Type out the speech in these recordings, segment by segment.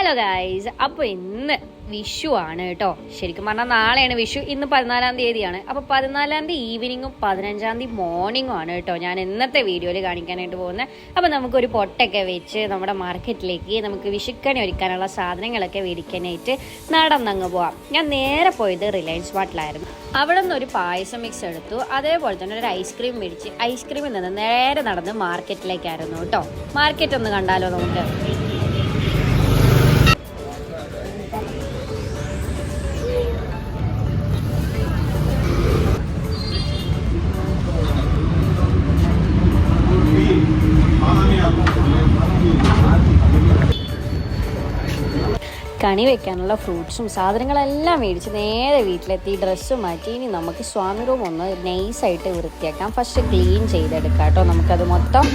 Hello guys, അപ്പോൾ ഇന്ന് വിഷു ആണ് കേട്ടോ. ശരിക്കും പറഞ്ഞാൽ നാളെയാണ് വിഷു. ഇന്ന് 14-ാം തീയതിയാണ്. അപ്പോൾ 14-ാം തീയതി ഈവനിങ്ങും 15-ാം തീയതി മോർണിംഗും ആണ് കേട്ടോ ഞാൻ ഇന്നത്തെ വീഡിയോയിൽ കാണിക്കാനായിട്ട് പോകുന്നത്. അപ്പോൾ നമുക്കൊരു പൊട്ടൊക്കെ വെച്ച് നമ്മുടെ മാർക്കറ്റിലേക്ക് നമുക്ക് വിഷുക്കണി ഒരുക്കാനുള്ള സാധനങ്ങളൊക്കെ മേടിക്കാനായിട്ട് നടന്നങ്ങ് പോവാം. ഞാൻ നേരെ പോയത് റിലയൻസ് മാർട്ടിലായിരുന്നു. അവിടെ നിന്ന് ഒരു പായസം മിക്സ് എടുത്തു. അതേപോലെ തന്നെ ഒരു ഐസ്ക്രീം മേടിച്ച് ഐസ്ക്രീമിൽ നിന്ന് നേരെ നടന്ന് മാർക്കറ്റിലേക്കായിരുന്നു കേട്ടോ. മാർക്കറ്റ് ഒന്ന് കണ്ടാലോ നമുക്ക്. കണി വെക്കാനുള്ള ഫ്രൂട്ട്സും സാധനങ്ങളെല്ലാം മേടിച്ച് നേരെ വീട്ടിലെത്തി ഡ്രസ്സ് മാറ്റി ഇനി നമുക്ക് സ്വാമി റൂം ഒന്ന് നൈസായിട്ട് വൃത്തിയാക്കാം. ഫസ്റ്റ് ക്ലീൻ ചെയ്തെടുക്കാം കേട്ടോ നമുക്കത് മൊത്തം.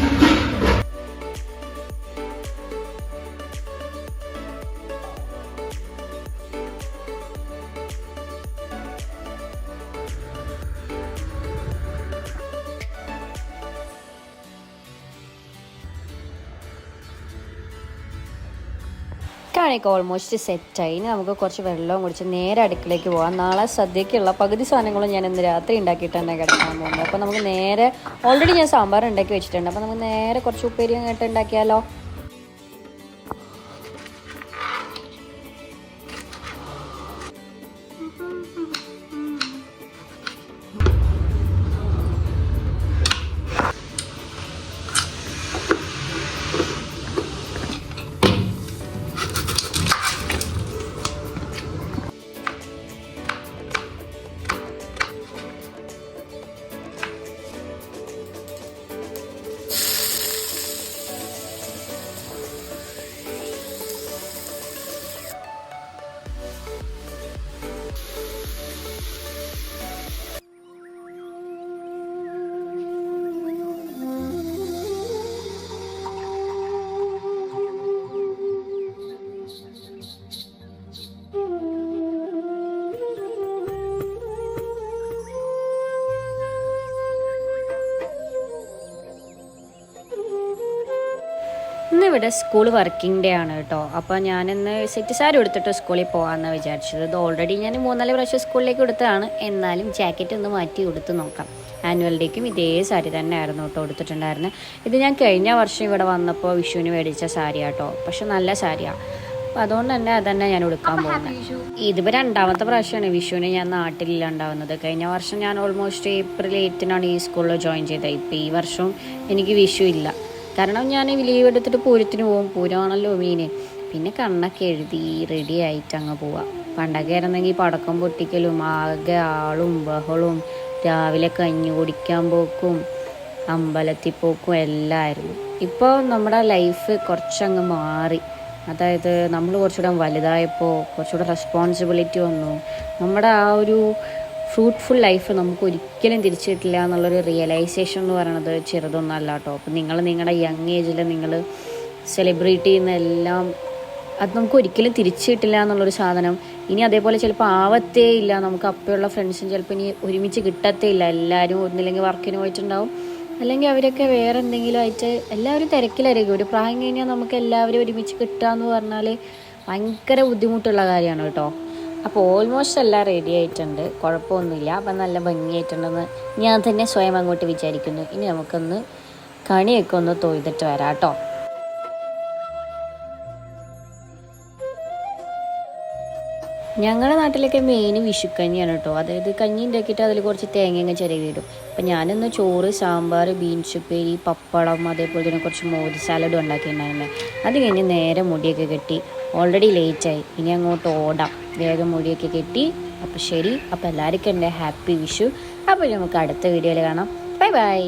കണിക്ക് ഓൾമോസ്റ്റ് സെറ്റായി. ഇനി നമുക്ക് കുറച്ച് വെള്ളവും കുടിച്ച് നേരെ അടുക്കളയ്ക്ക് പോകാം. നാളെ സദ്യക്കുള്ള പകുതി സാധനങ്ങളും ഞാൻ ഇന്ന് രാത്രി ഉണ്ടാക്കിയിട്ട് തന്നെ കിടക്കാൻ പോകുന്നത്. അപ്പോൾ നമുക്ക് നേരെ ഓൾറെഡി ഞാൻ സാമ്പാർ ഉണ്ടാക്കി വെച്ചിട്ടുണ്ട്. അപ്പോൾ നമുക്ക് നേരെ കുറച്ച് ഉപ്പേരി അങ്ങോട്ട് ഉണ്ടാക്കിയാലോ. ഇന്നിവിടെ സ്കൂൾ വർക്കിംഗ് ഡേ ആണ് കേട്ടോ. അപ്പോൾ ഞാനിന്ന് സെറ്റ് സാരി എടുത്തിട്ട് സ്കൂളിൽ പോകാമെന്ന് വിചാരിച്ചത്. ഇത് ഓൾറെഡി ഞാൻ 3-4 പ്രാവശ്യം സ്കൂളിലേക്ക് കൊടുത്തതാണ്. എന്നാലും ജാക്കറ്റ് ഒന്ന് മാറ്റി കൊടുത്ത് നോക്കാം. ആനുവൽ ഡേക്കും ഇതേ സാരി തന്നെ ആയിരുന്നു കേട്ടോ എടുത്തിട്ടുണ്ടായിരുന്നത്. ഇത് ഞാൻ കഴിഞ്ഞ വർഷം ഇവിടെ വന്നപ്പോൾ വിഷുവിന് മേടിച്ച സാരിയാട്ടോ. പക്ഷെ നല്ല സാരിയാണ്. അപ്പോൾ അതുകൊണ്ട് തന്നെ അതന്നെ ഞാൻ എടുക്കാൻ പോകുന്നത്. ഇതിപ്പോൾ 2ാമത്തെ പ്രാവശ്യമാണ് വിഷുവിന് ഞാൻ നാട്ടിലില്ലാണ്ടാവുന്നത്. കഴിഞ്ഞ വർഷം ഞാൻ ഓൾമോസ്റ്റ് ഏപ്രിൽ 8-നാണ് ഈ സ്കൂളിൽ ജോയിൻ ചെയ്തത്. ഇപ്പോൾ ഈ വർഷം എനിക്ക് വിഷു ഇല്ല. കാരണം ഞാൻ ലീവ് എടുത്തിട്ട് പൂരത്തിന് പോകും. പൂരമാണല്ലോ മീന്. പിന്നെ കണ്ണൊക്കെ എഴുതി റെഡി ആയിട്ട് അങ്ങ് പോവാം. പണ്ടൊക്കെ ആയിരുന്നെങ്കിൽ പടക്കം പൊട്ടിക്കലും ആകെ ആളും ബഹളവും രാവിലെ കഞ്ഞി കുടിക്കാൻ പോക്കും അമ്പലത്തിൽ പോക്കും എല്ലാമായിരുന്നു. ഇപ്പോൾ നമ്മുടെ ലൈഫ് കുറച്ചങ്ങ് മാറി. അതായത് നമ്മൾ കുറച്ചുകൂടെ വലുതായപ്പോൾ കുറച്ചുകൂടെ റെസ്പോൺസിബിലിറ്റി വന്നു. നമ്മുടെ ആ ഒരു ഫ്രൂട്ട്ഫുൾ ലൈഫ് നമുക്ക് ഒരിക്കലും തിരിച്ചു കിട്ടില്ല എന്നുള്ളൊരു റിയലൈസേഷൻ എന്ന് പറയുന്നത് ചെറുതൊന്നല്ല കേട്ടോ. അപ്പം നിങ്ങൾ നിങ്ങളുടെ യങ് ഏജിൽ നിങ്ങൾ സെലിബ്രേറ്റ് ചെയ്യുന്ന എല്ലാം അത് നമുക്ക് ഒരിക്കലും തിരിച്ചു കിട്ടില്ല എന്നുള്ളൊരു സാധനം ഇനി അതേപോലെ ചിലപ്പോൾ ആവത്തേ ഇല്ല. നമുക്ക് അപ്പോഴുള്ള ഫ്രണ്ട്സും ചിലപ്പോൾ ഇനി ഒരുമിച്ച് കിട്ടത്തേ ഇല്ല. എല്ലാവരും ഒന്നില്ലെങ്കിൽ വർക്കിന് പോയിട്ടുണ്ടാവും, അല്ലെങ്കിൽ അവരൊക്കെ വേറെ എന്തെങ്കിലും ആയിട്ട് എല്ലാവരും തിരക്കിലായിരിക്കും. ഒരു പ്രായം കഴിഞ്ഞാൽ നമുക്ക് എല്ലാവരും ഒരുമിച്ച് കിട്ടുക എന്ന് പറഞ്ഞാൽ ഭയങ്കര ബുദ്ധിമുട്ടുള്ള കാര്യമാണ് കേട്ടോ. അപ്പോൾ ഓൾമോസ്റ്റ് എല്ലാം റെഡി ആയിട്ടുണ്ട്, കുഴപ്പമൊന്നുമില്ല. അപ്പം നല്ല ഭംഗിയായിട്ടുണ്ടെന്ന് ഞാൻ തന്നെ സ്വയം അങ്ങോട്ട് വിചാരിക്കുന്നു. ഇനി നമുക്കൊന്ന് കണിയൊക്കെ ഒന്ന് തൊഴുതിട്ട് വരാം കേട്ടോ. ഞങ്ങളുടെ നാട്ടിലൊക്കെ മെയിൻ വിഷുക്കഞ്ഞിയാണ് കേട്ടോ. അതായത് കഞ്ഞി ഉണ്ടാക്കിയിട്ട് അതിൽ കുറച്ച് തേങ്ങ ചിരവിയിടും. അപ്പം ഞാനിന്ന് ചോറ്, സാമ്പാർ, ബീൻസ് ഉപ്പേരി, പപ്പടം, അതേപോലെ തന്നെ കുറച്ച് മോര് സാലഡും ഉണ്ടാക്കിയിട്ടുണ്ടായിരുന്നെ. അത് കഴിഞ്ഞ് നേരെ മുടിയൊക്കെ കെട്ടി. ഓൾറെഡി ലേറ്റായി, ഇനി അങ്ങോട്ട് ഓടാം. വേഗം മുടിയൊക്കെ കെട്ടി. അപ്പോൾ ശരി, അപ്പോൾ എല്ലാവർക്കും എൻ്റെ ഹാപ്പി വിഷു. അപ്പോൾ നമുക്ക് അടുത്ത വീഡിയോയിൽ കാണാം. Bye bye.